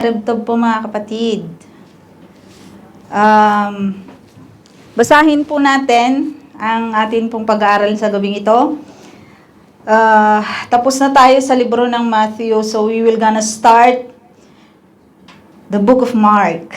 Arabtob po mga kapatid. Basahin po natin ang atin pong pag-aaral sa gabing ito. Tapos na tayo sa libro ng Matthew, so we will gonna start the book of Mark.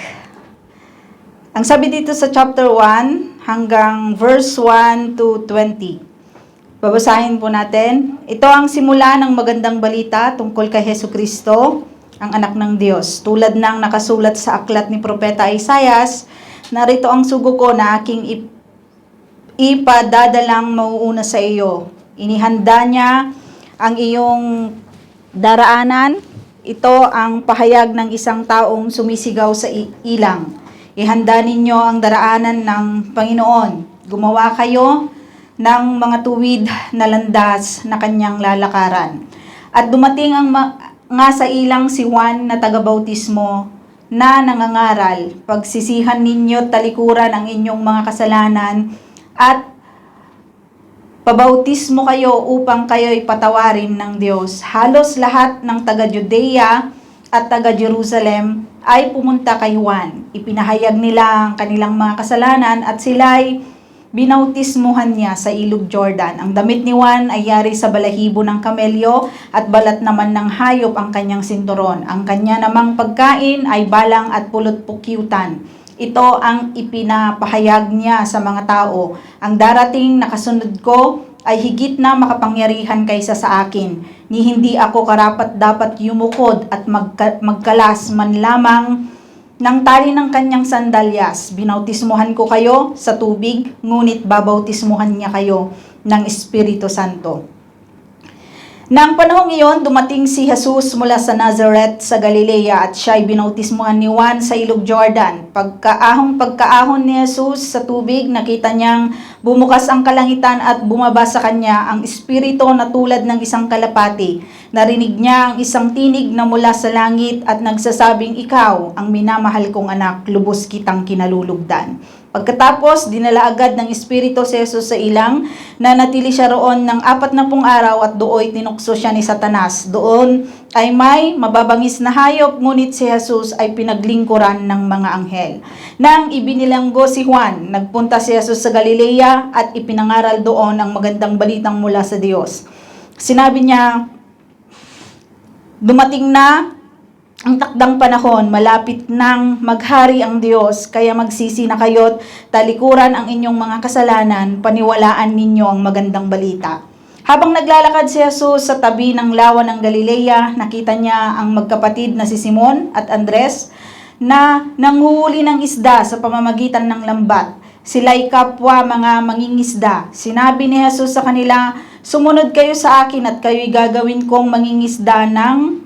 Ang sabi dito sa chapter 1 hanggang verse 1 to 20. Babasahin po natin. Ito ang simula ng magandang balita tungkol kay Hesukristo, ang anak ng Diyos. Tulad ng nakasulat sa aklat ni Propeta Isaias, narito ang sugo ko na aking ipadadalang mauuna sa iyo. Inihanda niya ang iyong daraanan. Ito ang pahayag ng isang taong sumisigaw sa ilang. Ihanda ninyo ang daraanan ng Panginoon. Gumawa kayo ng mga tuwid na landas na kanyang lalakaran. At dumating nga sa ilang si Juan na taga-bautismo na nangangaral, pagsisihan ninyo talikuran ang inyong mga kasalanan at pabautismo kayo upang kayo'y patawarin ng Diyos. Halos lahat ng taga-Judea at taga-Jerusalem ay pumunta kay Juan. Ipinahayag nila ang kanilang mga kasalanan at sila'y binautismuhan niya sa ilog Jordan. Ang damit ni Juan ay yari sa balahibo ng kamelyo at balat naman ng hayop ang kanyang sinturon. Ang kanya namang pagkain ay balang at pulot-pukyutan. Ito ang ipinapahayag niya sa mga tao. Ang darating na kasunod ko ay higit na makapangyarihan kaysa sa akin. Ni hindi ako karapat-dapat yumukod at magkalas man lamang ng tali ng kanyang sandalyas. Binautismuhan ko kayo sa tubig, ngunit babautismuhan niya kayo ng Espiritu Santo. Nang panahong iyon, dumating si Jesus mula sa Nazareth sa Galilea at siya'y binautismuhan ni Juan sa ilog Jordan. Pagkaahon ni Jesus sa tubig, nakita niyang bumukas ang kalangitan at bumaba sa kanya ang Espiritu na tulad ng isang kalapati. Narinig niya ang isang tinig na mula sa langit at nagsasabing, "Ikaw ang minamahal kong anak, lubos kitang kinalulugdan." Pagkatapos, dinala agad ng Espiritu si Jesus sa ilang, nanatili siya roon ng 40 araw at dooy tinukso siya ni Satanas. Doon ay may mababangis na hayop, ngunit si Jesus ay pinaglingkuran ng mga anghel. Nang ibinilanggo si Juan, nagpunta si Jesus sa Galilea at ipinangaral doon ang magandang balitang mula sa Diyos. Sinabi niya, dumating na ang takdang panahon, malapit nang maghari ang Diyos, kaya magsisi na kayo't talikuran ang inyong mga kasalanan, paniwalaan ninyo ang magandang balita. Habang naglalakad si Jesus sa tabi ng lawa ng Galilea, nakita niya ang magkapatid na si Simon at Andres na nanghuhuli ng isda sa pamamagitan ng lambat. Sila'y kapwa mga mangingisda. Sinabi ni Jesus sa kanila, "Sumunod kayo sa akin at kayo'y gagawin kong mangingisda ng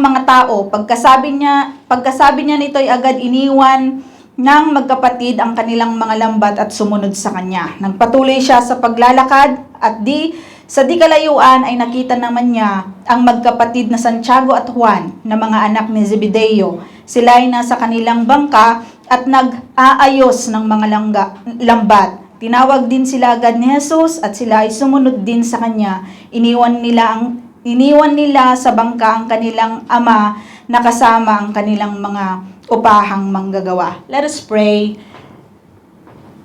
mga tao." Pagkasabi niya nito ay agad iniwan ng magkapatid ang kanilang mga lambat at sumunod sa kanya. Nagpatuloy siya sa paglalakad at sa di kalayuan ay nakita naman niya ang magkapatid na Santiago at Juan na mga anak ni Zebedeo. Sila ay nasa kanilang bangka at nag-aayos ng mga lambat. Tinawag din sila agad ni Jesus at sila ay sumunod din sa kanya. Iniwan nila sa bangka ang kanilang ama na kasama ang kanilang mga upahang manggagawa. Let us pray.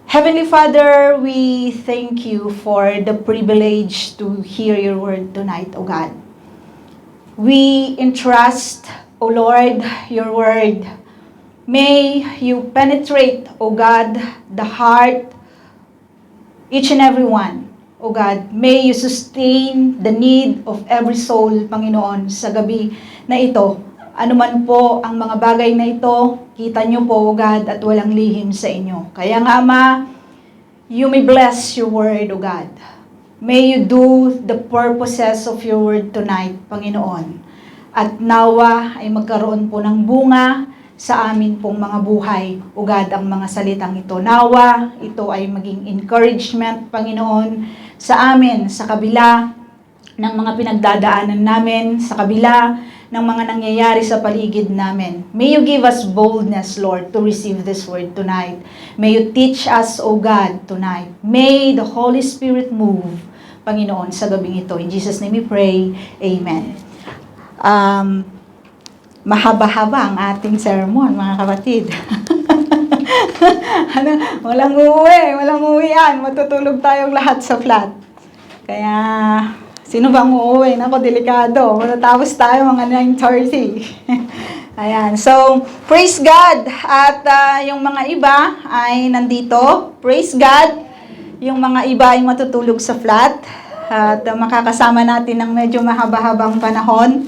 Heavenly Father, we thank you for the privilege to hear your word tonight, O God. We entrust, O Lord, your word. May you penetrate, O God, the heart, each and every one. O God, may you sustain the need of every soul, Panginoon, sa gabi na ito. Ano man po ang mga bagay na ito, kita nyo po, O God, at walang lihim sa inyo. Kaya nga, Ama, you may bless your word, O God. May you do the purposes of your word tonight, Panginoon. At nawa ay magkaroon po ng bunga sa amin pong mga buhay, O God, ang mga salitang ito. Nawa, ito ay maging encouragement, Panginoon, sa amin, sa kabila ng mga pinagdadaanan namin, sa kabila ng mga nangyayari sa paligid namin. May you give us boldness, Lord, to receive this word tonight. May you teach us, O God, tonight. May the Holy Spirit move, Panginoon, sa gabing ito. In Jesus' name we pray. Amen. mahaba-haba ang ating sermon, mga kapatid. Walang uuwian. Matutulog tayong lahat sa flat. Kaya, sino bang uuwi? Nako, delikado. Matatapos tayo mga 9:30. Ayan. So, praise God. At yung mga iba ay nandito. Praise God. Yung mga iba ay matutulog sa flat. At makakasama natin ng medyo mahaba-habang panahon.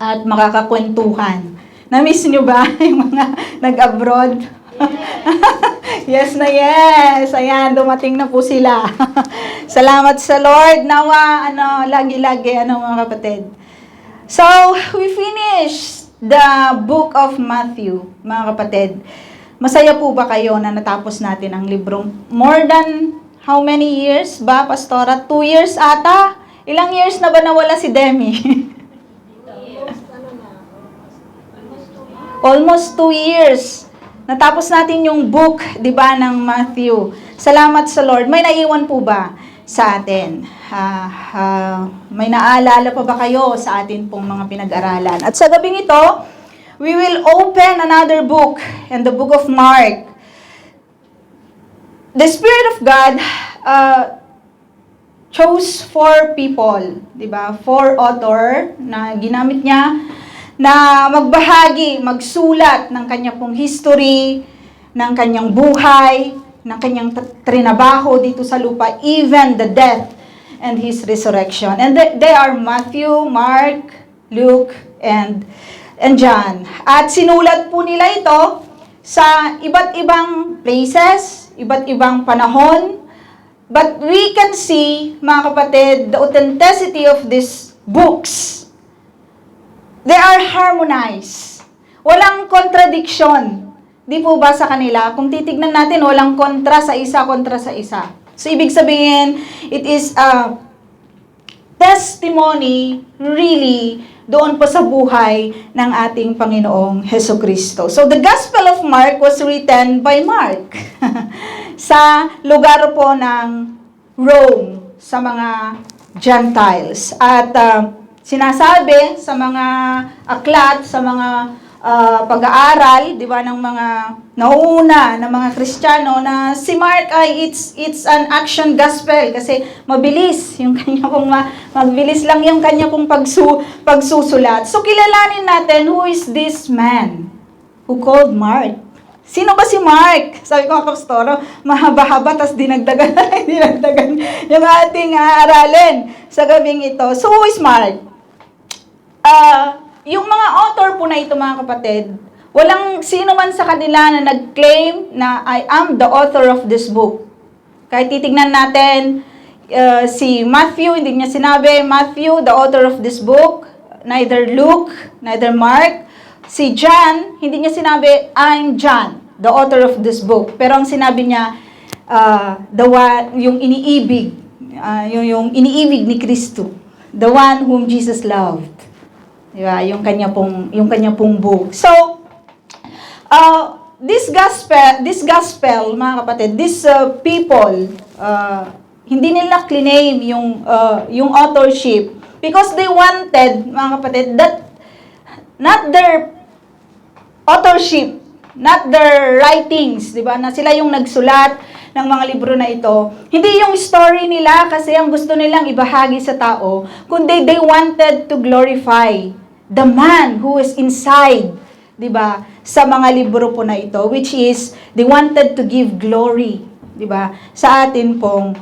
At makakakwentuhan. Na-miss nyo ba yung mga nag-abroad? Yes na yes. Ayan, dumating na po sila. Salamat sa Lord. Nawa, lagi-lagi, mga kapatid. So, we finished the book of Matthew, mga kapatid. Masaya po ba kayo na natapos natin ang librong more than how many years ba, Pastora? 2 years ata? Ilang years na ba nawala si Demi? Almost 2 years. Natapos natin yung book, di ba, ng Matthew. Salamat sa Lord. May naiwan po ba sa atin? May naalala pa ba kayo sa atin pong mga pinag-aralan? At sa gabing ito, we will open another book, and the book of Mark. The Spirit of God chose 4 people, di ba? 4 author na ginamit niya na magbahagi, magsulat ng kanya pong history, ng kanyang buhay, ng kanyang trinabaho dito sa lupa, even the death and His resurrection. And they are Matthew, Mark, Luke, and John. At sinulat po nila ito sa iba't ibang places, iba't ibang panahon. But we can see, mga kapatid, the authenticity of these books. They are harmonized. Walang contradiction. Di po ba sa kanila? Kung titignan natin, walang kontra sa isa. So, ibig sabihin, it is a testimony really doon po sa buhay ng ating Panginoong Hesukristo. So, the Gospel of Mark was written by Mark sa lugar po ng Rome, sa mga Gentiles. At sinasabi sa mga aklat, sa mga pag-aaral, di ba, ng mga nauna ng mga Kristiyano na si Mark ay it's an action gospel kasi mabilis yung kanya pong mabilis lang yung kanya pong pagsusulat. So kilalanin natin who is this man who called Mark. Sino ba si Mark? Sabi ko, Pastor, mahaba-haba, tas dinagdagan yung ating aaralin sa gabing ito. So who is Mark? Yung mga author po na ito, mga kapatid, walang sino man sa kanila na nag-claim na I am the author of this book. Kahit titignan natin, si Matthew, hindi niya sinabi, Matthew, the author of this book. Neither Luke, neither Mark. Si John, hindi niya sinabi, I'm John, the author of this book. Pero ang sinabi niya, yung iniibig, yung iniibig ni Kristo. The one whom Jesus loved. Diba? Yung kanya pong book. So, this gospel, mga kapatid, these people, hindi nila claim yung authorship because they wanted, mga kapatid, that not their authorship, not their writings, diba? Na sila yung nagsulat ng mga libro na ito. Hindi yung story nila kasi ang gusto nilang ibahagi sa tao, kundi they wanted to glorify the man who is inside, di ba, sa mga libro po na ito, which is, they wanted to give glory, di ba, sa atin pong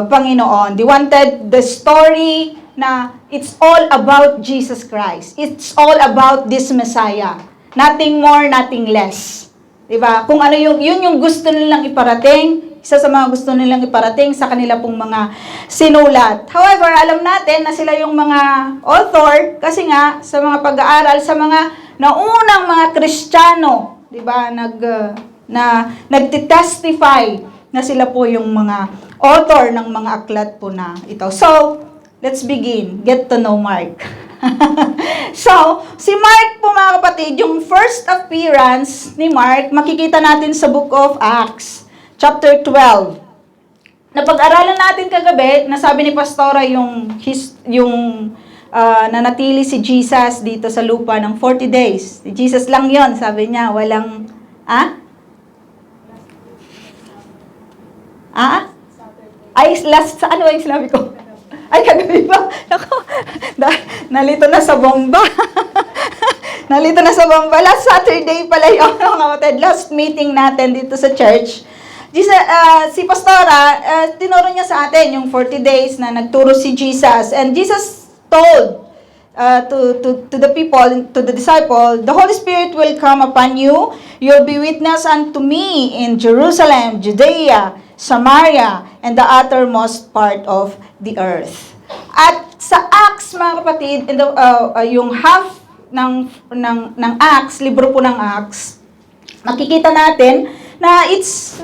Panginoon. They wanted the story na it's all about Jesus Christ. It's all about this Messiah. Nothing more, nothing less. Di ba? Kung ano yun yung gusto nilang iparating, isa sa mga gusto nilang iparating sa kanila pong mga sinulat. However, alam natin na sila yung mga author kasi nga sa mga pag-aaral sa mga naunang mga Kristiyano, 'di ba? Nagtitestify na sila po yung mga author ng mga aklat po na ito. So, let's begin. Get to know Mark. So, si Mark po, mga kapatid, yung first appearance ni Mark, makikita natin sa Book of Acts. Chapter 12. Napag-aralan natin kagabi, nasabi ni Pastora yung nanatili si Jesus dito sa lupa ng 40 days. Si Jesus lang yon, sabi niya, walang, Ay, last, sa ano yung sinabi ko? Ay, kagabi ba? Naku, nalito na sa bomba. Nalito na sa bomba. Last Saturday pala yung mga kapatid, last meeting natin dito sa church. Si Pastora, tinuro niya sa atin yung 40 days na nagturo si Jesus. And Jesus told to the people, to the disciple, the Holy Spirit will come upon you. You'll be witness unto me in Jerusalem, Judea, Samaria, and the uttermost part of the earth. At sa Acts, mga kapatid, yung half ng Acts, libro po ng Acts, makikita natin na it's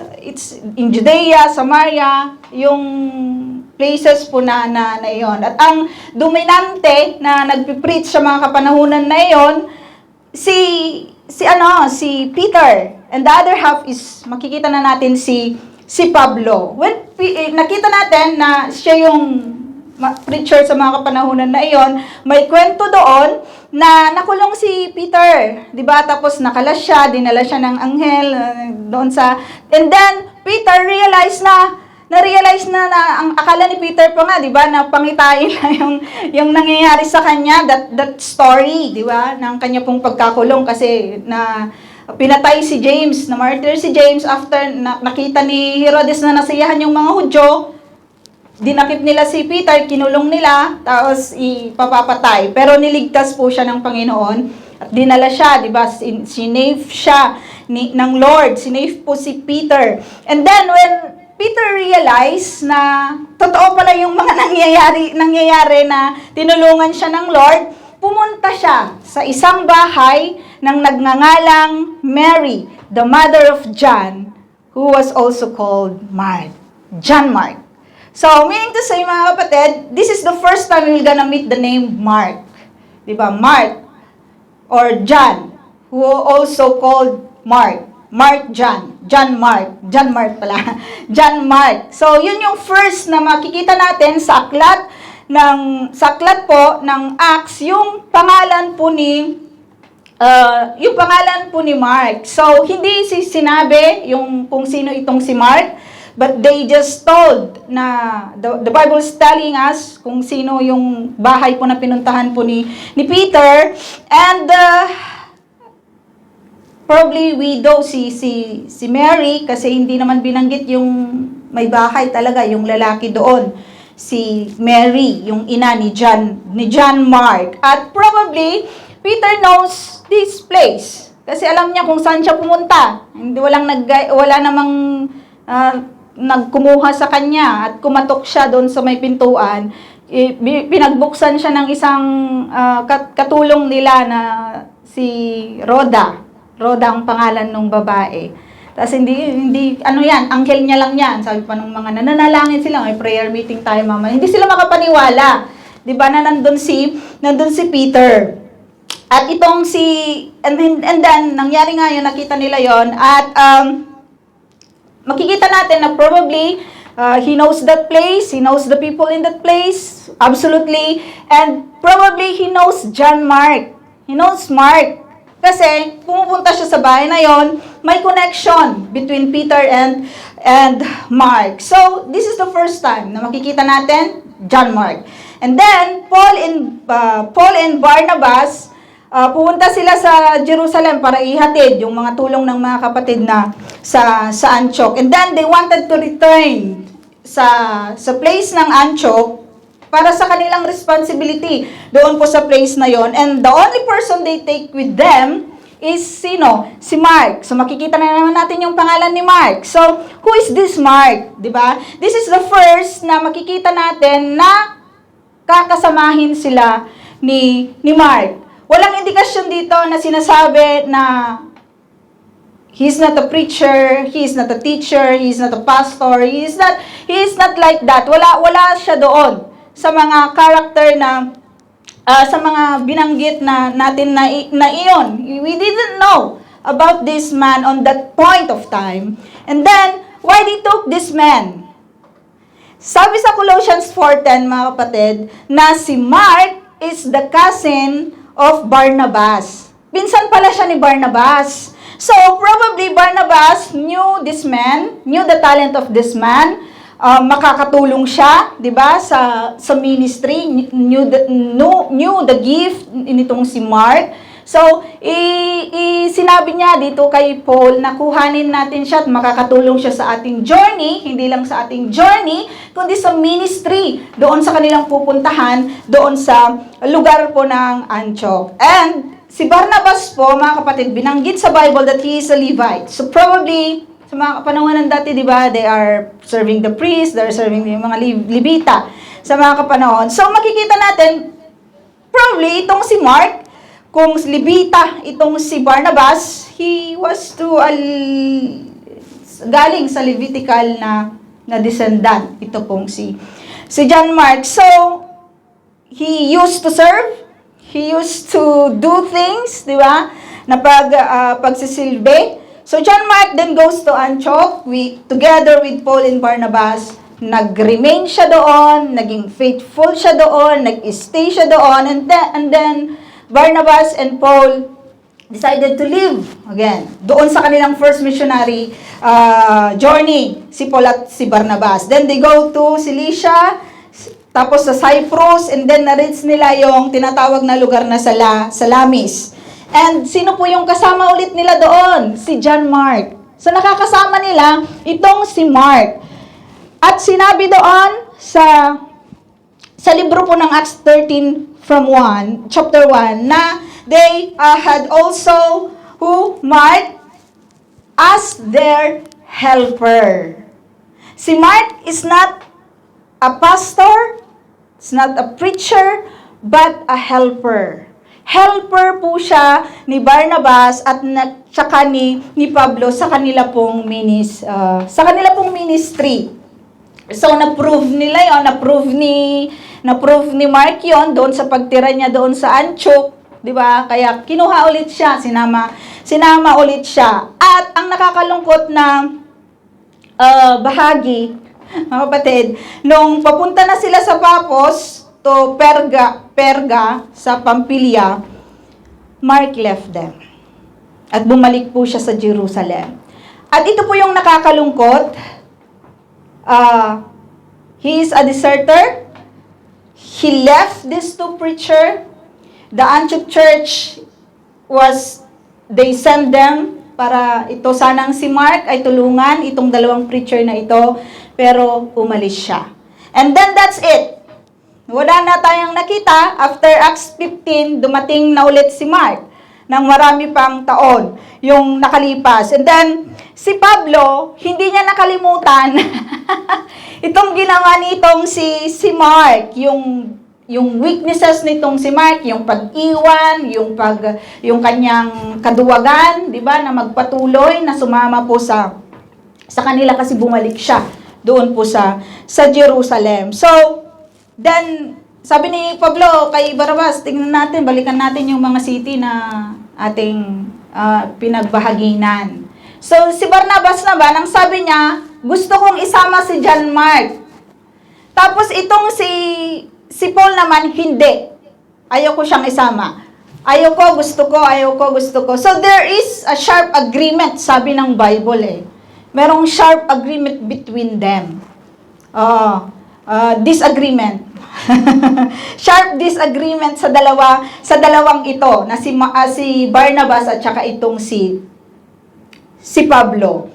in Judea, Samaria, yung places po na iyon. At ang dominante na nagpipreach sa mga kapanahunan na iyon, si Peter. And the other half is, makikita na natin si Pablo. When nakita natin na siya yung preacher sa mga kapanahunan na iyon, may kwento doon na nakulong si Peter, 'di ba? Tapos nakalas siya, dinala siya ng anghel doon sa, and then Peter na-realize na ang akala ni Peter pa nga, 'di ba, na pangitain na yung nangyayari sa kanya, that story, 'di ba, ng kanya pong pagkakulong kasi na pinatay si James, na martyr si James after nakita ni Herodes na nasiyahan yung mga Hudyo. Dinakip nila si Peter, kinulong nila, tapos ipapapatay. Pero niligtas po siya ng Panginoon at dinala siya, di ba? Sinave siya ng Lord. Sinave po si Peter. And then when Peter realized na totoo pala yung mga nangyayari na tinulungan siya ng Lord, pumunta siya sa isang bahay ng nagngangalang Mary, the mother of John, who was also called Mark. John Mark. So, meaning to say, mga kapatid, this is the first time we're gonna meet the name Mark. Diba? Mark or John, who also called Mark. John Mark pala. John Mark. So, yun yung first na makikita natin sa aklat po ng Acts, yung pangalan po ni Mark. So, hindi sinabi yung kung sino itong si Mark, but they just told na the Bible is telling us kung sino yung bahay po na pinuntahan po ni Peter, and probably widow si Mary, kasi hindi naman binanggit yung may bahay talaga, yung lalaki doon. Si Mary, yung ina ni John Mark. At probably, Peter knows this place. Kasi alam niya kung saan siya pumunta. Wala namang nagkumuha sa kanya at kumatok siya doon sa may pintuan. Pinagbuksan siya ng isang katulong nila na si Rhoda. Rhoda ang pangalan ng babae. Tapos hindi, anghel niya lang yan. Sabi pa ng mga nananalangin sila, may prayer meeting tayo mama. Hindi sila makapaniwala. 'Di ba na nandun si Peter. At itong and then nangyari nga yun, nakita nila yon, at makikita natin na probably he knows that place, he knows the people in that place, absolutely, and probably he knows John Mark. He knows Mark. Kasi, pumupunta siya sa bahay na yon, may connection between Peter and Mark. So, this is the first time na makikita natin John Mark. And then, Paul and Barnabas, pupunta sila sa Jerusalem para ihatid yung mga tulong ng mga kapatid na sa Antioch. And then, they wanted to return sa place ng Antioch para sa kanilang responsibility doon po sa place na yon. And the only person they take with them is sino? Si Mark. So makikita na naman natin yung pangalan ni Mark. So, who is this Mark? 'Di ba? This is the first na makikita natin na kakasamahin sila ni Mark. Walang indikasyon dito na sinasabi na he's not a preacher, he is not a teacher, he is not a pastor, he is not like that. Wala siya doon sa mga character na sa mga binanggit natin na iyon. We didn't know about this man on that point of time. And then, why they took this man? Sabi sa Colossians 4:10, mga kapatid, na si Mark is the cousin of Barnabas. Pinsan pala siya ni Barnabas. So, probably Barnabas knew this man, knew the talent of this man, makakatulong siya, 'di ba, sa ministry, knew the gift nitong si Mark. So, sinabi niya dito kay Paul na kuhanin natin siya at makakatulong siya sa ating journey, hindi lang sa ating journey, kundi sa ministry, doon sa kanilang pupuntahan, doon sa lugar po ng Antioch. And si Barnabas po, mga kapatid, binanggit sa Bible that he is a Levite. So, probably, sa mga panahon ng dati, di ba, they are serving the priest, they are serving yung mga Levita sa mga kapanahon. So, makikita natin, probably, itong si Mark, kung Levita, itong si Barnabas, he was galing sa Levitical na descendant. Ito pong si John Mark. So, he used to serve, he used to do things, di ba, na pagsisilbi. So, John Mark then goes to Antioch, together with Paul and Barnabas, nag-remain siya doon, naging faithful siya doon, nag-stay siya doon, and then Barnabas and Paul decided to live again doon sa kanilang first missionary journey, si Paul at si Barnabas. Then they go to Cilicia, tapos sa Cyprus, and then na-reach nila yung tinatawag na lugar na Salamis. And sino po yung kasama ulit nila doon? Si John Mark. So nakakasama nila itong si Mark. At sinabi doon sa libro po ng Acts 13 from chapter 1, na they had also Mark as their helper. Si Mark is not a pastor, it's not a preacher, but a helper. Helper po siya ni Barnabas at saka ni Pablo sa kanila pong ministry. So, na-prove nila yon, na-prove ni Mark yon doon sa pagtira niya doon sa Antioch, 'di ba? Kaya kinuha ulit siya, sinama ulit siya. At ang nakakalungkot na bahagi, mga kapatid, nung papunta na sila sa Paphos to Perga sa Pamphylia, Mark left them. At bumalik po siya sa Jerusalem. At ito po yung nakakalungkot. He is a deserter. He left these two preachers. The Antioch church they sent them para ito sanang si Mark ay tulungan itong dalawang preacher na ito, pero umalis siya. And then that's it. Wala na tayong nakita. After Acts 15, dumating na ulit si Mark ng marami pang taon yung nakalipas. And then, si Pablo, hindi niya nakalimutan itong ginawa nitong si Mark, yung weaknesses nitong si Mark, yung pag-iwan, yung kanyang kaduwagan, 'di ba, na magpatuloy na sumama po sa kanila kasi bumalik siya doon po sa Jerusalem. So, then sabi ni Pablo kay Barnabas, tingnan natin, balikan natin yung mga city na ating pinagbahaginan. So, si Barnabas naman, ang sabi niya, gusto kong isama si John Mark. Tapos itong si Paul naman, hindi. Ayaw ko siyang isama. Ayaw ko, gusto ko. So, there is a sharp agreement, sabi ng Bible eh. Merong sharp agreement between them. Disagreement. Sharp disagreement sa dalawang ito, na si Barnabas at saka itong si Pablo.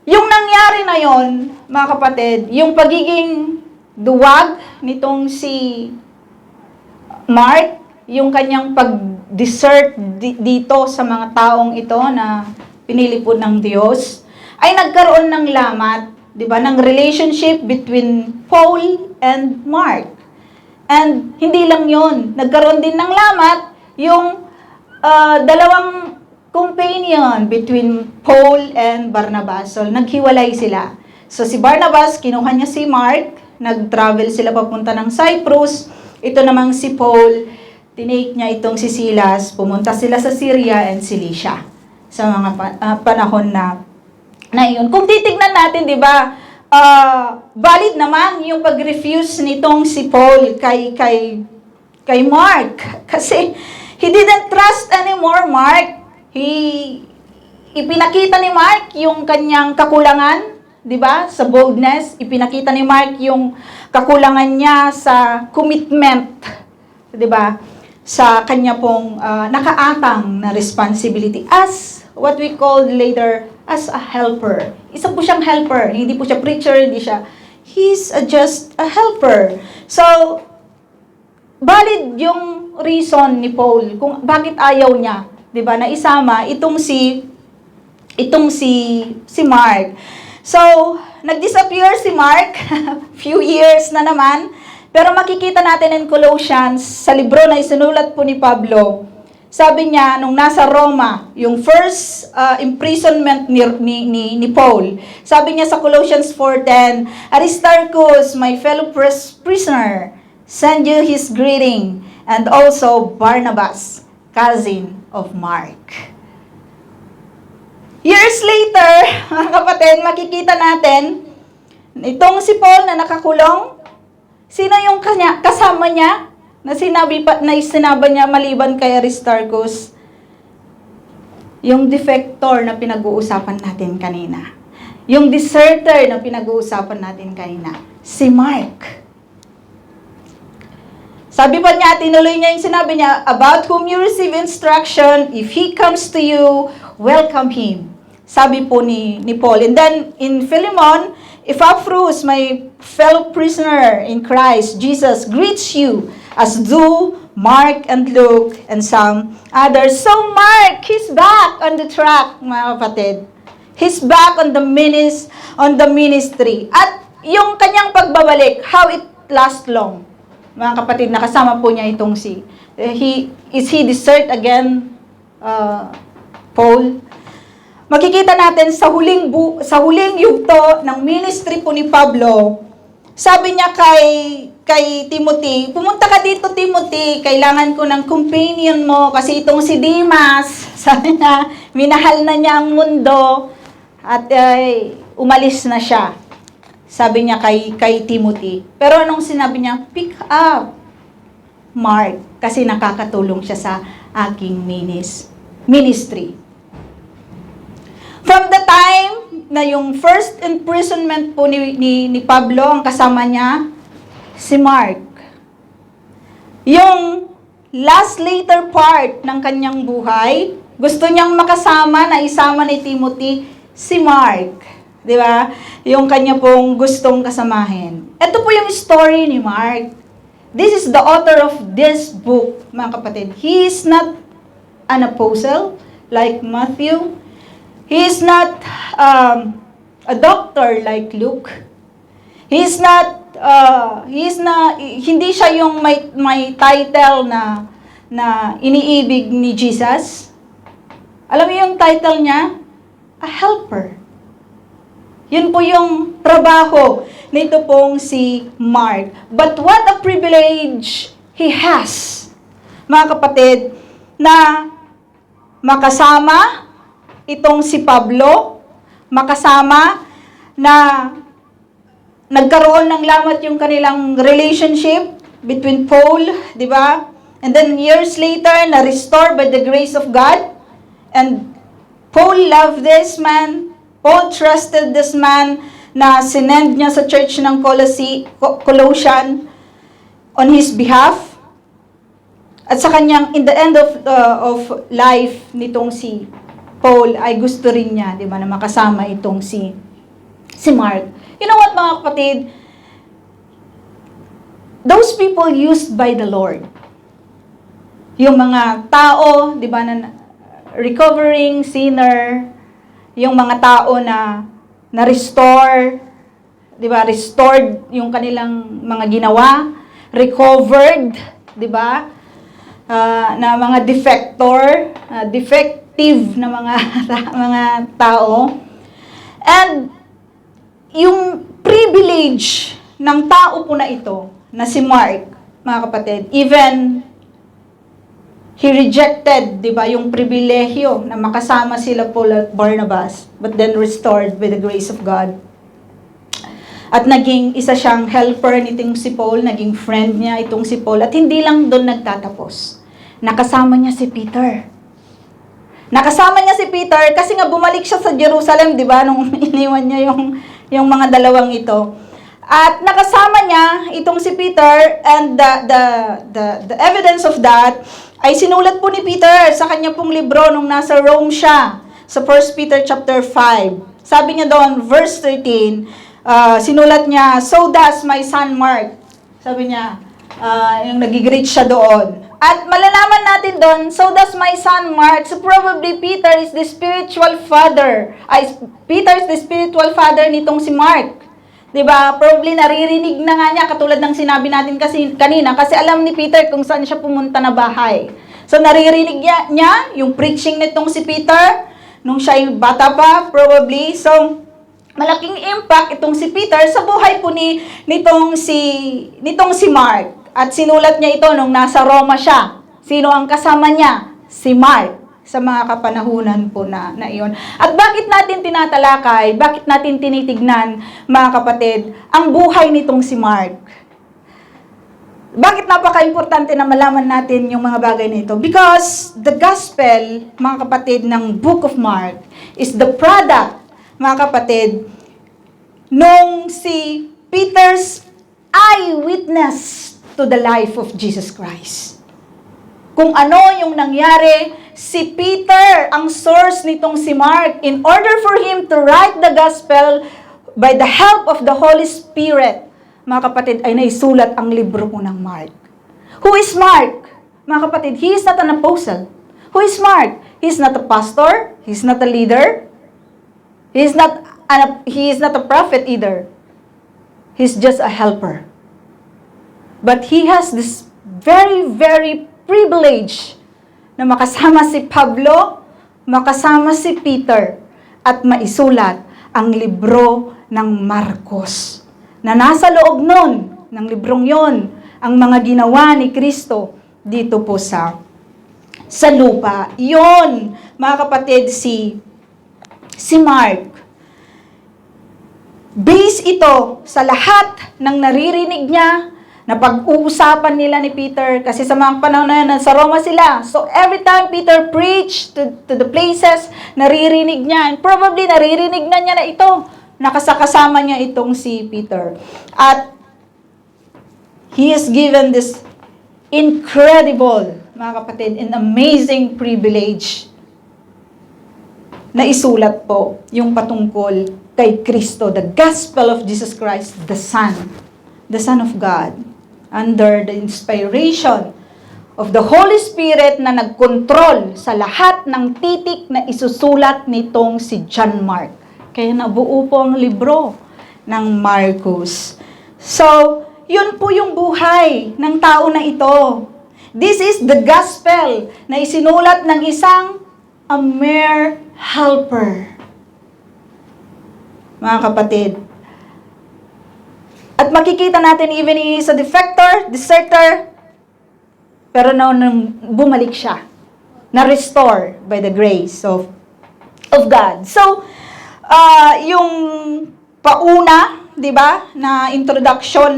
Yung nangyari na yon, mga kapatid, yung pagiging duwag nitong si Mark, yung kanyang pag-desert dito sa mga taong ito na pinili po ng Diyos, ay nagkaroon ng lamat, di ba, ng relationship between Paul and Mark. And hindi lang yon, nagkaroon din ng lamat yung dalawang companion between Paul and Barnabas. So, naghiwalay sila. So, si Barnabas, kinuha niya si Mark, nag-travel sila papunta ng Cyprus. Ito namang si Paul, tinake niya itong si Silas, pumunta sila sa Syria and Cilicia sa mga panahon na iyon. Kung titignan natin, di ba, valid naman yung pag-refuse nitong si Paul kay kay Mark. Kasi he didn't trust anymore Mark. Ipinakita ni Mark yung kanyang kakulangan, di ba? Sa boldness. Ipinakita ni Mark yung kakulangan niya sa commitment, di ba? Sa kanya pong nakaatang na responsibility as what we call later as a helper. Isa po siyang helper. Hindi po siya preacher, he's just a helper. So, valid yung reason ni Paul kung bakit ayaw niya, 'di ba, na isama itong si Mark. So, nag-disappear si Mark, few years na naman, pero makikita natin in Colossians, sa libro na isinulat po ni Pablo, sabi niya, nung nasa Roma, yung first imprisonment ni Paul, sabi niya sa Colossians 4:10, Aristarchus, my fellow prisoner, send you his greeting, and also Barnabas, cousin of Mark. Years later, mga kapatid, makikita natin, itong si Paul na nakakulong, sino yung kasama niya na sinabi niya maliban kay Aristarchus? Yung defector na pinag-uusapan natin kanina. Yung deserter na pinag-uusapan natin kanina. Si Mark. Sabi pa niya, tinuloy niya yung sinabi niya, about whom you receive instruction, if he comes to you, welcome him. Sabi po ni Paul. And then, in Philemon, Epaphras, my fellow prisoner in Christ, Jesus, greets you, as do Mark and Luke and some others. So Mark, he's back on the track, mga kapatid. He's back on the ministry. At yung kanyang pagbabalik, how it lasts long. Mga kapatid, nakasama po niya itong is he desert again, Paul? Makikita natin sa huling yugto ng ministry po ni Pablo, sabi niya kay Timothy, pumunta ka dito Timothy, kailangan ko ng companion mo kasi itong si Demas, sabi niya, minahal na niya ang mundo at umalis na siya. Sabi niya kay Timothy. Pero anong sinabi niya? Pick up Mark kasi nakakatulong siya sa aking ministry. From the time na yung first imprisonment po ni Pablo, ang kasama niya, si Mark. Yung later part ng kanyang buhay, gusto niyang makasama na isama ni Timothy, si Mark. Di ba? Yung kanya pong gustong kasamahin. Ito po yung story ni Mark. This is the author of this book, mga kapatid. He is not an apostle like Matthew. He is not a doctor like Luke. He is not hindi siya yung may title na iniibig ni Jesus. Alam mo yung title niya? A helper. Yun po yung trabaho nito pong si Mark. But what a privilege he has, mga kapatid, na makasama itong si Pablo, makasama na nagkaroon ng lamat yung kanilang relationship between Paul, di ba? And then years later, na-restore by the grace of God. And Paul loved this man. Paul trusted this man na sinend niya sa church ng Colossian on his behalf. At sa kanyang, in the end of life nitong si Paul, ay gusto rin niya, di ba, na makasama itong si Mark. You know what, mga kapatid? Those people used by the Lord. Yung mga tao, di ba, na recovering sinner, yung mga tao na restore, di ba, restored yung kanilang mga ginawa, recovered, di ba, na mga defective na mga tao. And yung privilege ng tao po na ito, na si Mark, mga kapatid, even he rejected, di ba, yung pribilehyo na makasama sila Paul at Barnabas, but then restored by the grace of God. At naging isa siyang helper nitong si Paul, naging friend niya itong si Paul. At hindi lang doon nagtatapos. Nakasama niya si Peter. Nakasama niya si Peter kasi nga bumalik siya sa Jerusalem, di ba? Nung iniwan niya yung mga dalawang ito. At nakasama niya itong si Peter, and the evidence of that ay sinulat po ni Peter sa kanya pong libro nung nasa Rome siya, sa 1 Peter chapter 5. Sabi niya doon, verse 13, sinulat niya, "So does my son Mark." Sabi niya, yung nagigreet siya doon. At malalaman natin doon, "So does my son Mark." So probably Peter is the spiritual father. Peter is the spiritual father nitong si Mark. 'Di ba? Probably naririnig na nga niya katulad ng sinabi natin kasi kanina kasi alam ni Peter kung saan siya pumunta na bahay. So naririnig niya yung preaching nitong si Peter nung siya yung bata pa, probably. So malaking impact itong si Peter sa buhay po nitong si Mark. At sinulat niya ito nung nasa Roma siya. Sino ang kasama niya? Si Mark. Sa mga kapanahunan po na iyon. At bakit natin tinatalakay, bakit natin tinitignan, mga kapatid, ang buhay nitong si Mark? Bakit napaka-importante na malaman natin yung mga bagay na ito? Because the gospel, mga kapatid, ng Book of Mark is the product, mga kapatid, nung si Peter's eyewitness to the life of Jesus Christ. Kung ano yung nangyari, si Peter ang source nitong si Mark. In order for him to write the gospel by the help of the Holy Spirit, mga kapatid, ay naisulat ang libro po ng Mark. Who is Mark? Mga kapatid, he is not an apostle. Who is Mark? He is not a pastor. He is not a leader. He is not a prophet either. He is just a helper. But he has this very, very privilege na makasama si Pablo, makasama si Peter, at maisulat ang libro ng Marcos. Na nasa loob nun, ng librong yon, ang mga ginawa ni Kristo dito po sa lupa. Yon, mga kapatid, si Mark. Base ito sa lahat ng naririnig niya, na pag-uusapan nila ni Peter, kasi sa mga panahon na yun, sa Roma sila. So, every time Peter preached to the places, naririnig niya. And probably, naririnig na niya na ito. Nakasakasama niya itong si Peter. At, he is given this incredible, mga kapatid, and amazing privilege na isulat po yung patungkol kay Kristo, the gospel of Jesus Christ, the Son of God, under the inspiration of the Holy Spirit na nagkontrol sa lahat ng titik na isusulat nitong si John Mark. Kaya nabuo po ang libro ng Marcos. So, yun po yung buhay ng tao na ito. This is the gospel na isinulat ng isang a mere helper. Mga kapatid, at makikita natin even he is a deserter, pero nung bumalik siya, na-restore by the grace of God. So, yung pauna, di ba, na introduction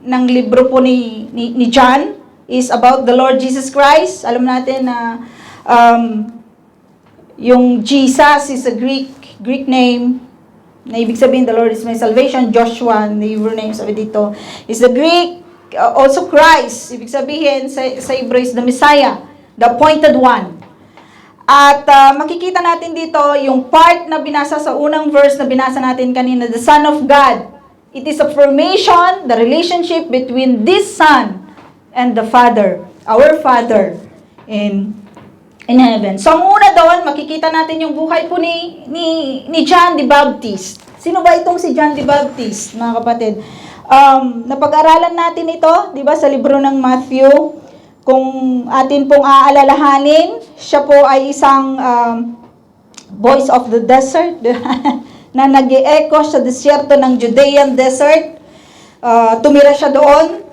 ng libro po ni John is about the Lord Jesus Christ. Alam natin na yung Jesus is a Greek name, na ibig sabihin, the Lord is my salvation. Joshua, the Hebrew name, sabi dito, is the Greek, also Christ. Ibig sabihin, sa Hebrew is the Messiah, the appointed one. At makikita natin dito, yung part na binasa sa unang verse na binasa natin kanina, the Son of God. It is a formation, the relationship between this Son and the Father, our Father in heaven. So, ang una doon, makikita natin yung buhay po ni John the Baptist. Sino ba itong si John the Baptist, mga kapatid? Napag-aralan natin ito, di ba, sa libro ng Matthew. Kung atin pong aalalahanin, siya po ay isang voice of the desert, na nag-e-echo sa desierto ng Judean desert. Tumira siya doon.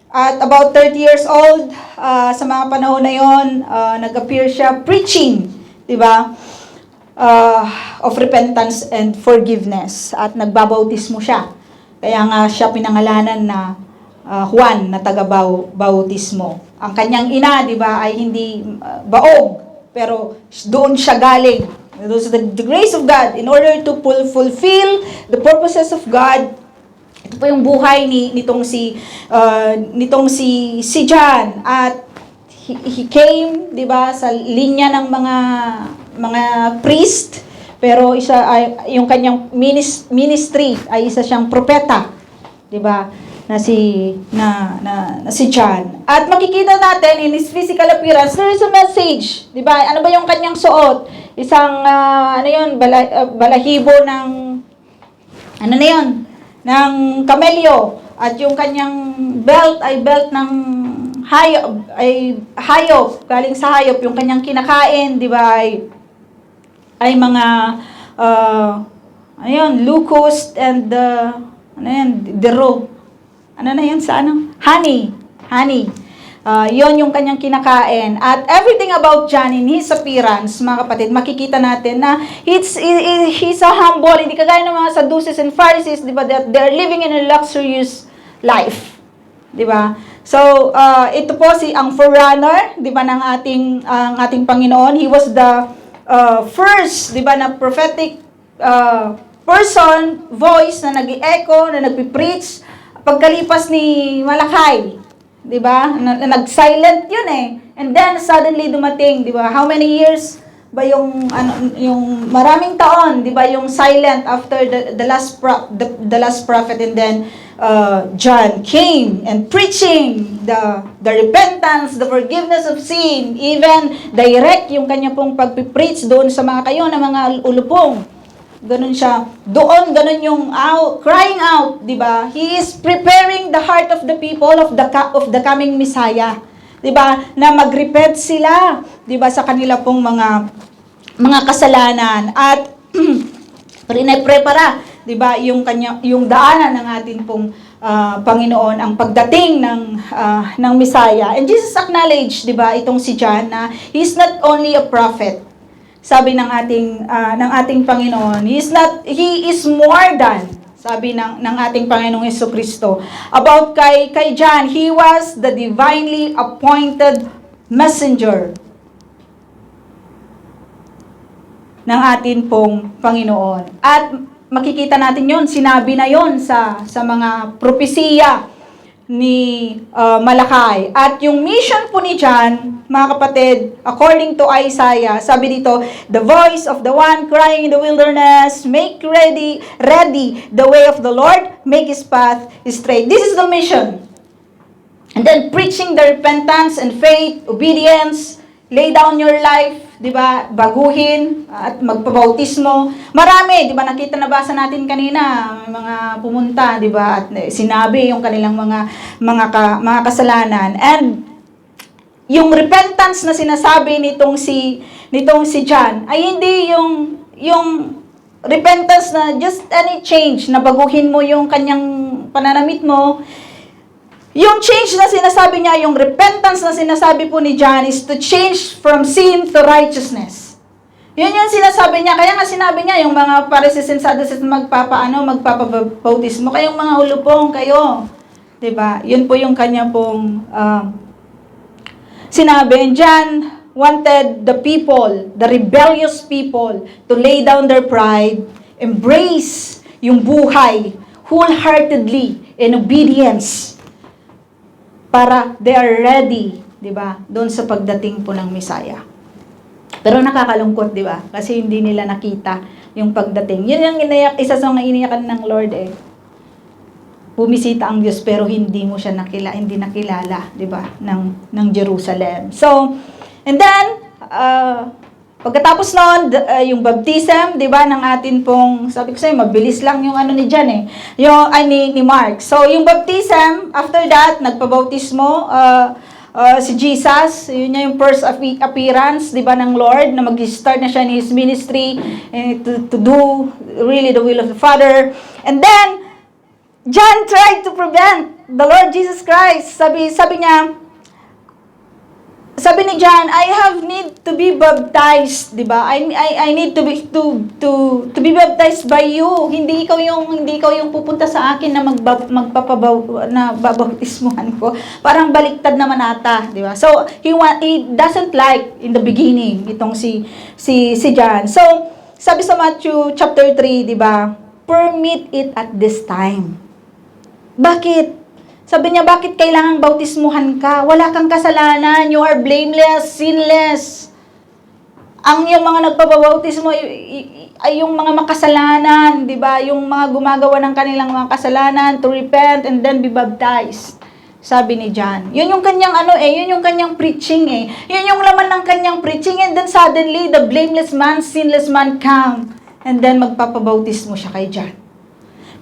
At about 30 years old, sa mga panahon na yon, nag-appear siya preaching, di ba? Of repentance and forgiveness. At nagbabautismo siya Kaya nga siya pinangalanan na Juan na taga-bautismo. Ang kanyang ina, di ba, ay hindi baog, pero doon siya galing. Those are the grace of God in order to fulfill the purposes of God. Ito po yung buhay nitong si John, at he came, 'di ba, sa linya ng mga priest, pero yung kanyang ministry ay isa siyang propeta, 'di ba? Na si John. At makikita natin in his physical appearance, there is a message, 'di ba? Ano ba yung kanyang suot? Isang balahibo ng ng kamelyo, at yung kanyang belt ay belt ng hayop, galing sa hayop. Yung kanyang kinakain, 'di ba? Ay mga locust and honey. Yon yung kanyang kinakain. At everything about John in his appearance, mga kapatid, makikita natin na he's a humble, hindi kagaya ng mga Sadducees and Pharisees, di ba, that they're living in a luxurious life. Di ba? So, ito po ang forerunner, di ba, ng ating Panginoon. He was the first, di ba, na prophetic voice na nag-i-echo, na nagpi-preach pagkalipas ni Malakay. 'Di ba? Nag-silent 'yun eh. And then suddenly dumating, 'di ba? How many years ba yung maraming taon, 'di ba, yung silent after the last prophet, and then John came and preaching the repentance, the forgiveness of sin, even direct yung kanya pong pagpi-preach doon sa mga mga ulupong. Ganun siya. Ganun yung crying out, 'di ba? He is preparing the heart of the people of the coming Messiah. 'Di ba? Na mag-repent sila, 'di ba, sa kanila pong mga kasalanan, at prepara, 'di ba, yung daanan ng ating pong Panginoon, ang pagdating ng Messiah. And Jesus acknowledged, 'di ba, itong si John, na he is not only a prophet. Sabi ng ating Panginoon, he is more than, sabi ng ating Panginoong Jesucristo about kay John, he was the divinely appointed messenger ng ating pong Panginoon. At makikita natin yon, sinabi na yon sa mga propesiya ni Malakay. At yung mission po ni John, mga kapatid, according to Isaiah, sabi dito, the voice of the one crying in the wilderness, make ready the way of the Lord, make his path straight. This is the mission. And then preaching the repentance and faith, obedience, lay down your life, 'di ba? Baguhin at magpabautismo. Marami, 'di ba? Nabasa natin kanina, may mga pumunta, 'di ba? At sinabi yung kanilang mga kasalanan. And yung repentance na sinasabi nitong si John ay hindi yung repentance na just any change, na baguhin mo yung kanyang pananamit mo. Yung change na sinasabi niya, yung repentance na sinasabi po ni John, is to change from sin to righteousness. Yun yung sinasabi niya. Kaya nga sinabi niya, yung mga Pharisees and Sadducees magpapabautismo, kayong mga hulupong kayo. 'Di ba? Yun po yung kanya pong sinabi. And John wanted the people, the rebellious people, to lay down their pride, embrace yung buhay wholeheartedly in obedience, para they are ready, 'di ba, doon sa pagdating po ng Messiah. Pero nakakalungkot, 'di ba? Kasi hindi nila nakita yung pagdating. Yun yung isa sa mga iniyakan ng Lord eh. Bumisita ang Diyos pero hindi nakilala, 'di ba, ng Jerusalem. So, and then pagkatapos noon, yung baptism, 'di ba, ng atin pong, sabi ko sa'yo, mabilis lang yung ni John eh. Ni Mark. So, yung baptism, after that, nagpabautismo si Jesus. Yun niya yung first appearance, 'di ba, ng Lord, na mag-start na siya in his ministry to do really the will of the Father. And then John tried to prevent the Lord Jesus Christ. Sabi niya, sabi ni John, I have need to be baptized, 'di ba? I need to be baptized by you. Hindi ikaw yung pupunta sa akin na babautismuhan ko. Parang baliktad naman ata, 'di ba? So he doesn't like in the beginning itong si John. So sabi sa Matthew chapter 3, 'di ba? Permit it at this time. Bakit? Sabi niya, bakit kailangang bautismuhan ka? Wala kang kasalanan. You are blameless, sinless. Ang yung mga nagpapabautismo ay yung mga makasalanan, di ba? Yung mga gumagawa ng kanilang mga kasalanan to repent and then be baptized. Sabi ni John. Yun yung kanyang yun yung kanyang preaching eh. Yun yung laman ng kanyang preaching, and then suddenly the blameless man, sinless man come, and then magpapabautismo siya kay John.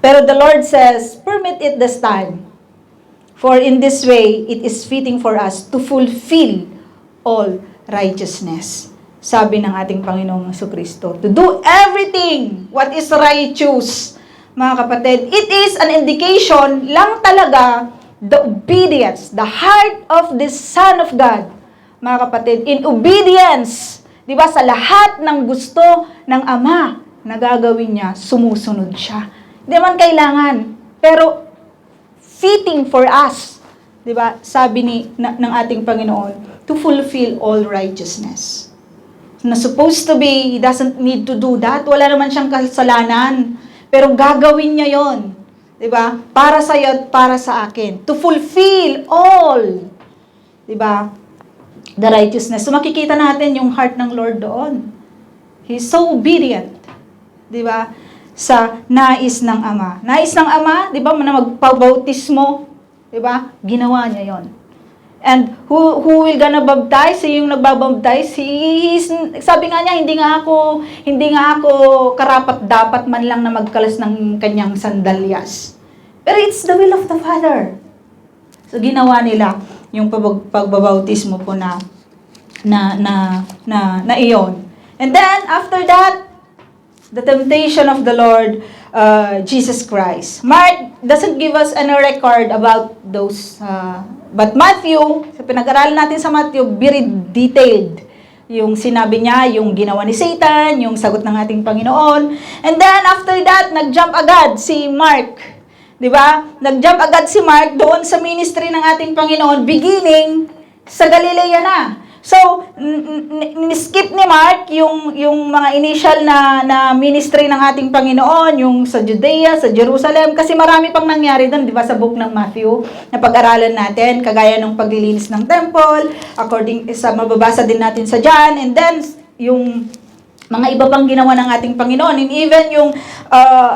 Pero the Lord says, permit it this time. For in this way, it is fitting for us to fulfill all righteousness. Sabi ng ating Panginoong Jesucristo, to do everything what is righteous. Mga kapatid, it is an indication lang talaga the obedience, the heart of the Son of God. Mga kapatid, in obedience, di ba, sa lahat ng gusto ng Ama na gagawin niya, sumusunod siya. Hindi man kailangan, pero fitting for us, 'di ba? Sabi ng ating Panginoon, to fulfill all righteousness. Na supposed to be, he doesn't need to do that. Wala naman siyang kasalanan, pero gagawin niya 'yon, 'di ba? Para sa iyo at para sa akin. To fulfill all, 'di ba? The righteousness. So makikita natin yung heart ng Lord doon. He's so obedient, 'di ba? Sa nais ng Ama. Nais ng Ama, 'di ba, na magpabautismo, 'di ba? Ginawa niya 'yon. And who will gonna baptize? Yung nagbabaptize, sabi nga niya, hindi nga ako karapat dapat man lang na magkalas ng kanyang sandalyas. Pero it's the will of the Father. So ginawa nila yung pagbabautismo po na iyon. And then after that, the temptation of the Lord Jesus Christ. Mark doesn't give us any record about those, but Matthew, sa pinag-aralan natin sa Matthew, very detailed. Yung sinabi niya, yung ginawa ni Satan, yung sagot ng ating Panginoon. And then after that, nag-jump agad si Mark. Di ba? Nag-jump agad si Mark doon sa ministry ng ating Panginoon, beginning sa Galilea na. So, skip ni Mark yung mga initial na ministry ng ating Panginoon, yung sa Judea, sa Jerusalem, kasi marami pang nangyari doon, di ba, sa book ng Matthew, na pag-aralan natin, kagaya ng paglilinis ng temple, according sa mababasa din natin sa John, and then, yung mga iba pang ginawa ng ating Panginoon, and even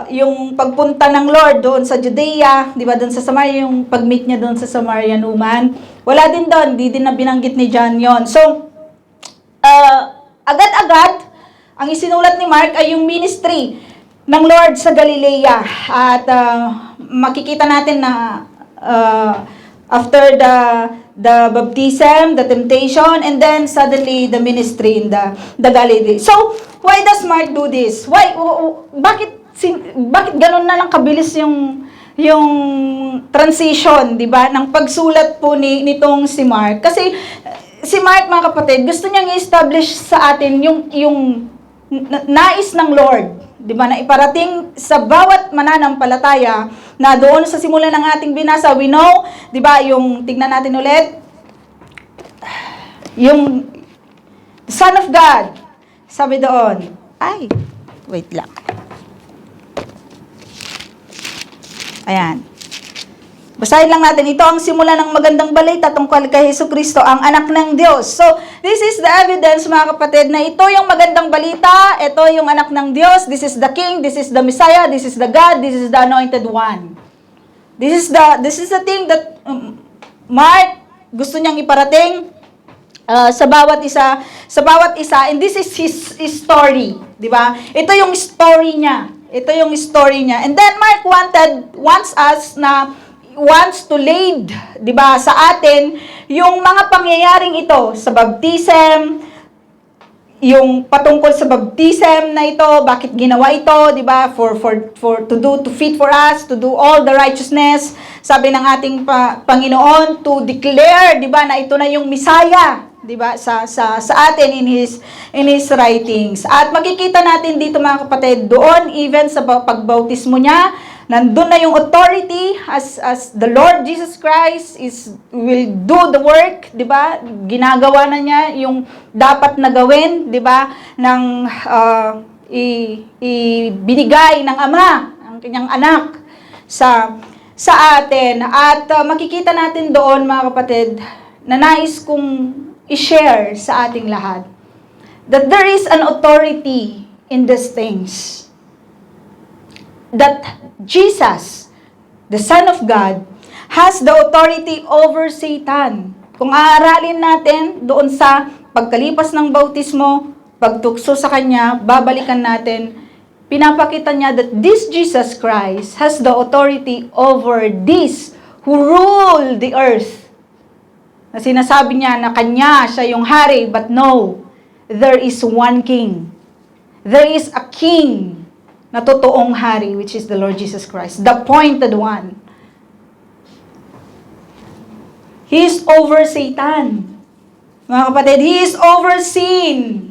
yung pagpunta ng Lord doon sa Judea, di ba, doon sa Samaria, yung pag-meet niya doon sa Samarian woman, wala din doon, di din na binanggit ni John yon. So, agad-agad, ang isinulat ni Mark ay yung ministry ng Lord sa Galilea. At makikita natin na after the baptism, the temptation, and then suddenly the ministry in the Galilee. So, why does Mark do this? Bakit ganun na lang kabilis yung transition, di ba, ng pagsulat po nitong si Mark? Kasi si Mark, mga kapatid, gusto niyang i-establish sa atin yung nais ng Lord, di ba, na iparating sa bawat mananampalataya na doon sa simula ng ating binasa, we know, di ba, yung tignan natin ulit, yung Son of God, sabi doon, wait lang. Ayan. Basahin lang natin. Ito ang simula ng magandang balita tungkol kay Jesucristo, ang anak ng Diyos. So, this is the evidence, mga kapatid, na ito yung magandang balita, ito yung anak ng Diyos, this is the King, this is the Messiah, this is the God, this is the Anointed One. This is the thing that Mark gusto niyang iparating sa bawat isa, and this is his story, di ba? Ito yung story niya. And then Mark wants to lay, di ba, sa atin yung mga pangyayaring ito sa baptism, yung patungkol sa baptism na ito, bakit ginawa ito, di ba, to fit for us, to do all the righteousness, sabi ng ating Panginoon, to declare, di ba, na ito na yung Messiah, 'di ba? Sa atin in his writings. At makikita natin dito mga kapatid, doon even sa pagbautismo niya, nandun na yung authority as the Lord Jesus Christ will do the work, 'di ba? Ginagawa na niya yung dapat na gawin, 'di ba? Ng ibinigay ng Ama ang kanyang anak sa atin. At makikita natin doon mga kapatid na nais kong i-share sa ating lahat that there is an authority in these things. That Jesus, the Son of God, has the authority over Satan. Kung aaralin natin doon sa pagkalipas ng bautismo, pagtukso sa Kanya, babalikan natin, pinapakita niya that this Jesus Christ has the authority over this who rule the earth. Na sinasabi niya na Kanya, siya yung hari, but no, there is one king. There is a king na totoong hari, which is the Lord Jesus Christ, the appointed one. He is over Satan. Mga kapatid, He is overseen.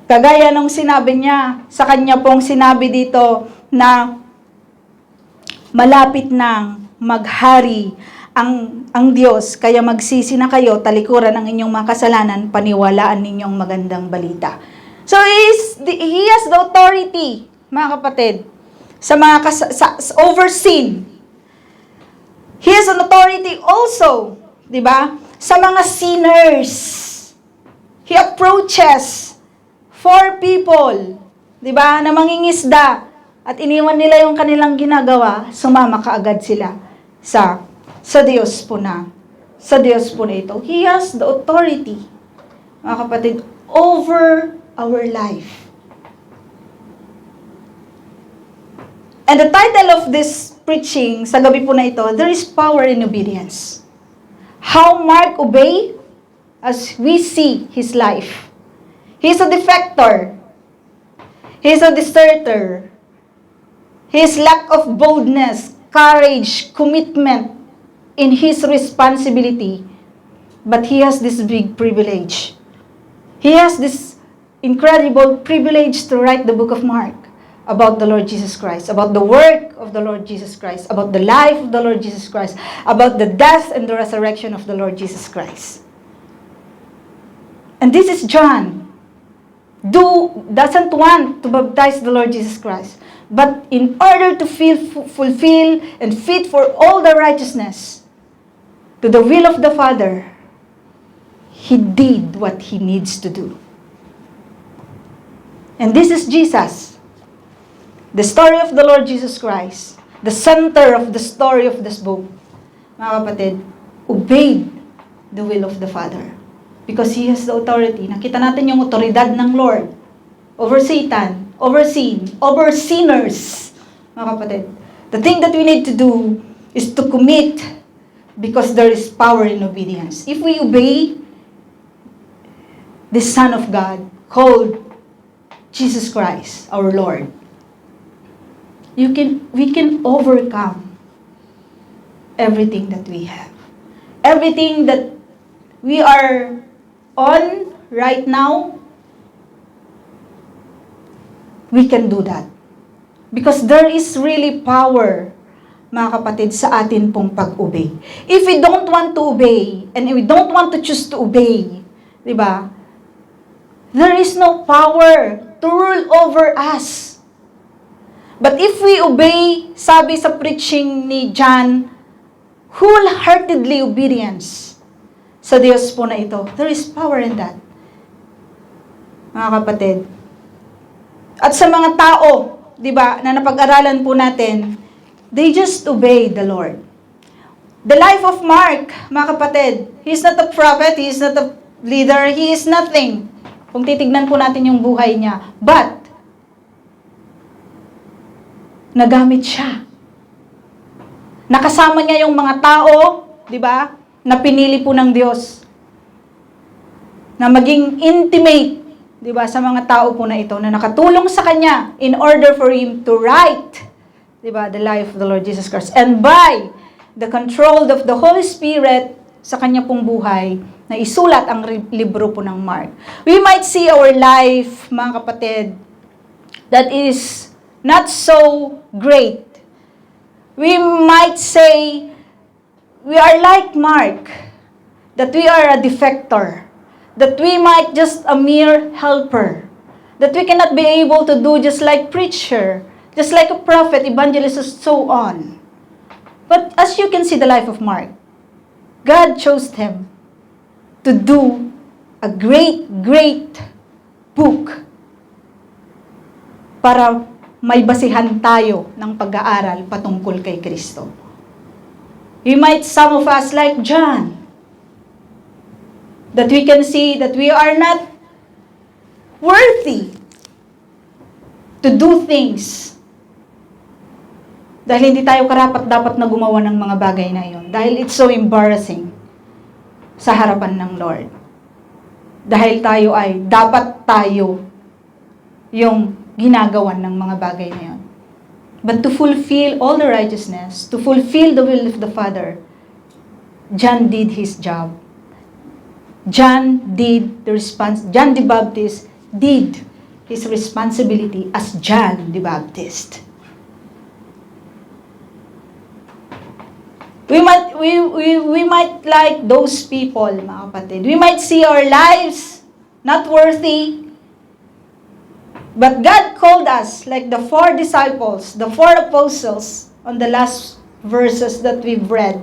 Kagaya nung sinabi niya, sa Kanya pong sinabi dito na malapit nang maghari ang Diyos, kaya magsisi na kayo, talikuran ang inyong mga kasalanan, paniwalaan ninyong magandang balita. So, He has the authority, mga kapatid, sa mga overseen. He has an authority also, di ba, sa mga sinners. He approaches for people, di ba, na mangingisda, at iniwan nila yung kanilang ginagawa, sumama kaagad sila sa Diyos po na ito. He has the authority, mga kapatid, over our life. And the title of this preaching sa gabi po na ito, there is power in obedience. How Mark obey as we see his life. He is a defector. He is a deserter. His lack of boldness, courage, commitment in his responsibility. But he has this big privilege. He has this incredible privilege to write the book of Mark about the Lord Jesus Christ, about the work of the Lord Jesus Christ, about the life of the Lord Jesus Christ, about the death and the resurrection of the Lord Jesus Christ. And this is John, doesn't want to baptize the Lord Jesus Christ, but in order to fulfill and fit for all the righteousness to the will of the Father, he did what he needs to do. And this is Jesus, the story of the Lord Jesus Christ, the center of the story of this book. Mga kapatid, obeyed the will of the Father because He has the authority. Nakita natin yung otoridad ng Lord over Satan, over sin, over sinners. Mga kapatid, the thing that we need to do is to commit because there is power in obedience. If we obey the Son of God called Jesus Christ, our Lord, we can overcome everything that we have. Everything that we are on right now, we can do that. Because there is really power, mga kapatid, sa atin pong pag-obey. If we don't want to obey, and we don't want to choose to obey, di ba? There is no power to rule over us. But if we obey, sabi sa preaching ni John, wholeheartedly obedience sa Diyos po na ito, there is power in that. Mga kapatid. At sa mga tao, di ba, na napag-aralan po natin, they just obey the Lord. The life of Mark, mga kapatid, he is not a prophet, he is not a leader, he is nothing. Kung titignan po natin yung buhay niya. But, nagamit siya. Nakasama niya yung mga tao, di ba, na pinili po ng Diyos. Na maging intimate, di ba, sa mga tao po na ito, na nakatulong sa Kanya in order for Him to write, di ba, the life of the Lord Jesus Christ. And by the control of the Holy Spirit, sa kanya pong buhay na isulat ang libro po ng Mark. We might see our life, mga kapatid, that is not so great. We might say, we are like Mark, that we are a defector, that we might just a mere helper, that we cannot be able to do just like preacher, just like a prophet, evangelist, and so on. But as you can see the life of Mark, God chose him to do a great, great book para may basihan tayo ng pag-aaral patungkol kay Kristo. We might, some of us like John, that we can see that we are not worthy to do things dahil hindi tayo karapat-dapat na gumawa ng mga bagay na iyon. Dahil it's so embarrassing sa harapan ng Lord. Dahil dapat tayo yung ginagawan ng mga bagay na iyon. But to fulfill all the righteousness, to fulfill the will of the Father, John did his job. John the Baptist did his responsibility as John the Baptist. We might like those people, mga kapatid. We might see our lives not worthy. But God called us like the 4 disciples, the 4 apostles on the last verses that we've read.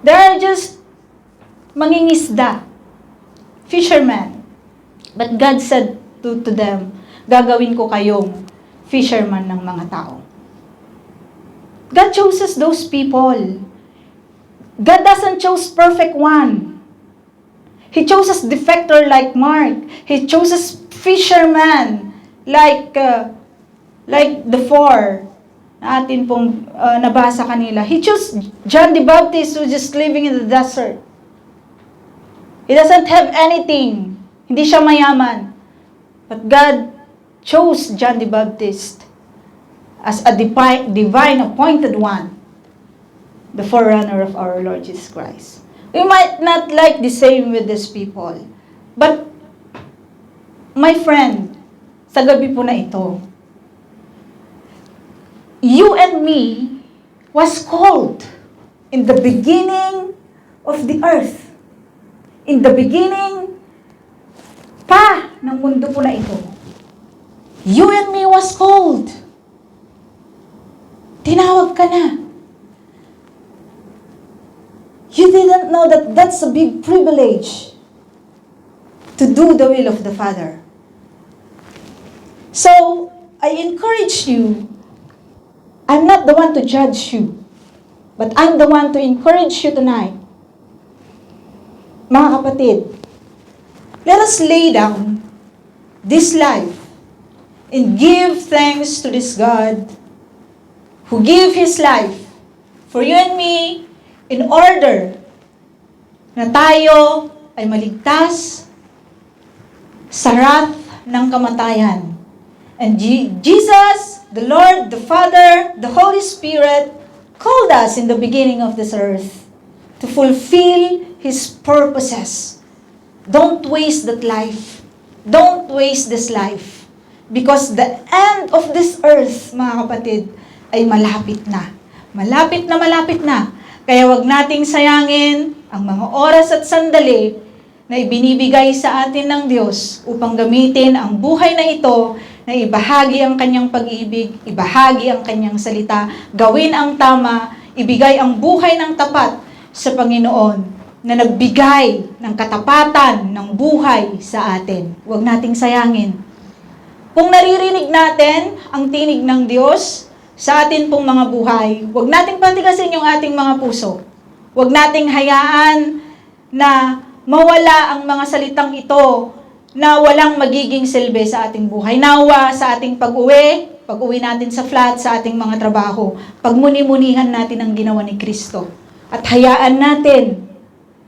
They are just mangingisda, fishermen. But God said to them, gagawin ko kayong fisherman ng mga tao. God chooses those people. God doesn't choose perfect one. He chooses defector like Mark. He chooses fisherman like the 4 na atin pong nabasa kanila. He chose John the Baptist who just living in the desert. He doesn't have anything. Hindi siya mayaman. But God chose John the Baptist as a divine appointed one, the forerunner of our Lord Jesus Christ. We might not like the same with these people. But, my friend, sa gabi po na ito, you and me was called in the beginning of the earth. In the beginning pa ng mundo po na ito. You and me was called. Tinawag ka na. You didn't know that that's a big privilege to do the will of the Father. So, I encourage you. I'm not the one to judge you, but I'm the one to encourage you tonight. Mga kapatid, let us lay down this life and give thanks to this God who gave His life for you and me in order na tayo ay maligtas sa wrath ng kamatayan. And Jesus, the Lord, the Father, the Holy Spirit called us in the beginning of this earth to fulfill His purposes. Don't waste that life. Don't waste this life. Because the end of this earth, mga kapatid, ay malapit na. Malapit na malapit na. Kaya wag nating sayangin ang mga oras at sandali na ibinibigay sa atin ng Diyos upang gamitin ang buhay na ito na ibahagi ang kanyang pag-ibig, ibahagi ang kanyang salita, gawin ang tama, ibigay ang buhay ng tapat sa Panginoon na nagbigay ng katapatan ng buhay sa atin. Huwag nating sayangin. Kung naririnig natin ang tinig ng Diyos sa atin pong mga buhay, huwag nating patigasin yung ating mga puso. Huwag nating hayaan na mawala ang mga salitang ito na walang magiging silbi sa ating buhay. Nawa sa ating pag-uwi natin sa flat, sa ating mga trabaho, pagmuni-munihan natin ang ginawa ni Kristo. At hayaan natin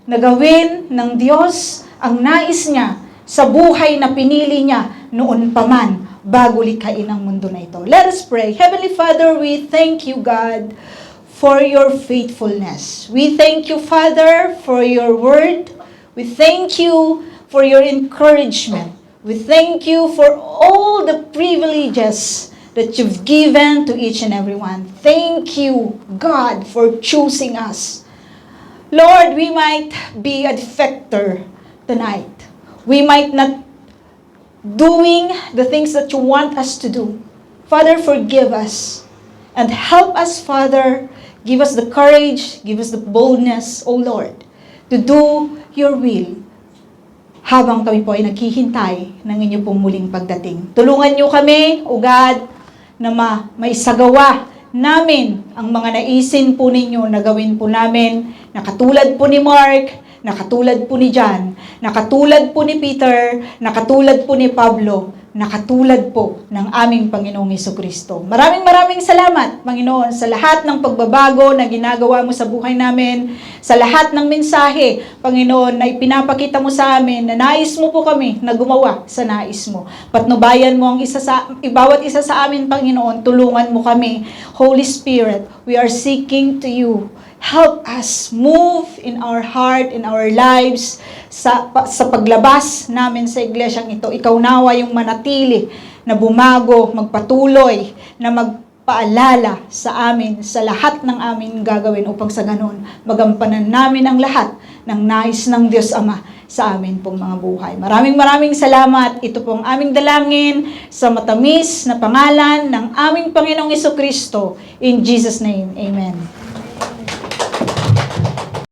na gawin ng Diyos ang nais niya sa buhay na pinili niya noon pa man bago likhain ang mundo na ito. Let us pray. Heavenly Father, we thank you, God, for your faithfulness. We thank you, Father, for your word. We thank you for your encouragement. We thank you for all the privileges that you've given to each and every one. Thank you, God, for choosing us. Lord, we might be a defector tonight. We might not doing the things that you want us to do. Father, forgive us and help us, Father. Give us the courage, give us the boldness, O Lord, to do your will habang kami po ay naghihintay ng inyo pong muling pagdating. Tulungan niyo kami, O God, na maisagawa namin ang mga naisin po ninyo na gawin po namin na katulad po ni Mark, na katulad po ni John, na katulad po ni Peter, na katulad po ni Pablo, na katulad po ng aming Panginoong Jesucristo. Maraming salamat, Panginoon, sa lahat ng pagbabago na ginagawa mo sa buhay namin, sa lahat ng mensahe, Panginoon, na ipinapakita mo sa amin, na nais mo po kami na gumawa sa nais mo. Patnubayan mo ang bawat isa sa amin, Panginoon, tulungan mo kami. Holy Spirit, we are seeking to you. Help us move in our heart, in our lives, sa paglabas namin sa iglesyang ito. Ikaw nawa yung manatili na bumago, magpatuloy, na magpaalala sa amin, sa lahat ng aming gagawin upang sa ganon, magampanan namin ang lahat ng nais ng Diyos Ama sa amin pong mga buhay. Maraming salamat. Ito pong aming dalangin sa matamis na pangalan ng aming Panginoong Jesucristo. In Jesus' name, Amen.